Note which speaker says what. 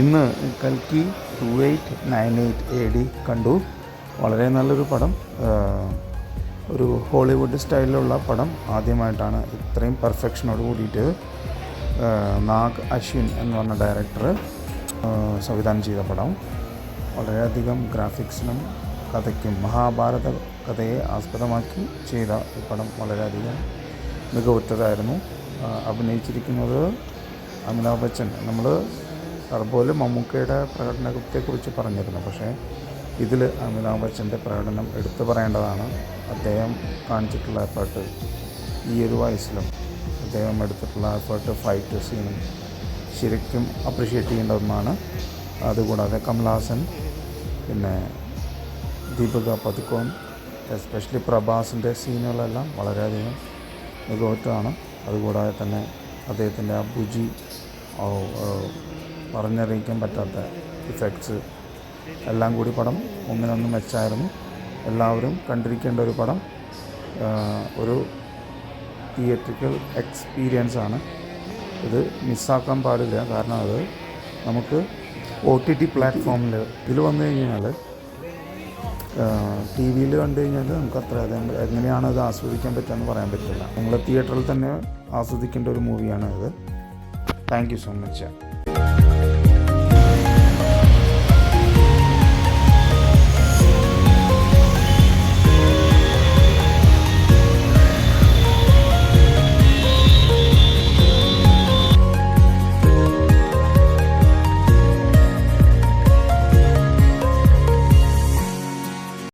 Speaker 1: ഇന്ന് കൽക്കി 2898 AD കണ്ടു. വളരെ നല്ലൊരു പടം. ഒരു ഹോളിവുഡ് സ്റ്റൈലിലുള്ള പടം ആദ്യമായിട്ടാണ് ഇത്രയും പെർഫെക്ഷനോട് കൂടിയിട്ട് നാഗ് അശ്വിൻ എന്ന് പറഞ്ഞ ഡയറക്ടർ സംവിധാനം ചെയ്ത പടം. വളരെയധികം ഗ്രാഫിക്സിനും കഥയ്ക്കും മഹാഭാരത കഥയെ ആസ്പദമാക്കി ചെയ്ത ഈ പടം വളരെയധികം മികവുറ്റതായിരുന്നു. അഭിനയിച്ചിരിക്കുന്നത് അമിതാഭ് ബച്ചൻ. നമ്മൾ ടർബോയിൽ മമ്മൂക്കയുടെ പ്രകടനത്തെക്കുറിച്ച് പറഞ്ഞിരുന്നു, പക്ഷേ ഇതിൽ അമിതാഭ് ബച്ചൻ്റെ പ്രകടനം എടുത്തു പറയേണ്ടതാണ്. അദ്ദേഹം കാണിച്ചിട്ടുള്ള എഫേർട്ട്, ഈ ഒരു വയസ്സിലും അദ്ദേഹം എടുത്തിട്ടുള്ള എഫേർട്ട്, ഫൈറ്റ് സീനും ശരിക്കും അപ്രിഷ്യേറ്റ് ചെയ്യേണ്ട ഒന്നാണ്. അതുകൂടാതെ കമൽഹാസൻ, പിന്നെ ദീപിക പദുക്കോൺ, എസ്പെഷ്യലി പ്രഭാസിൻ്റെ സീനുകളെല്ലാം വളരെയധികം മികവുറ്റതാണ്. അതുകൂടാതെ തന്നെ അദ്ദേഹത്തിൻ്റെ ആ ബുജി, പറഞ്ഞറിയിക്കാൻ പറ്റാത്ത ഇഫക്ട്സ് എല്ലാം കൂടി പടം ഒന്നിനൊന്നും മെച്ചായിരുന്നു. എല്ലാവരും കണ്ടിരിക്കേണ്ട ഒരു പടം, ഒരു തിയേറ്ററിക്കൽ എക്സ്പീരിയൻസ് ആണ്. ഇത് മിസ്സാക്കാൻ പാടില്ല. കാരണം അത് നമുക്ക് OTT പ്ലാറ്റ്ഫോമിൽ ഇതിൽ വന്നു കഴിഞ്ഞാൽ, ടി വിയിൽ കണ്ടു കഴിഞ്ഞാൽ നമുക്ക് അത്ര എങ്ങനെയാണ് അത് ആസ്വദിക്കാൻ പറ്റുകയെന്ന് പറയാൻ പറ്റില്ല. നിങ്ങൾ തിയേറ്ററിൽ തന്നെ ആസ്വദിക്കേണ്ട ഒരു മൂവിയാണ് ഇത്. Thank you so much.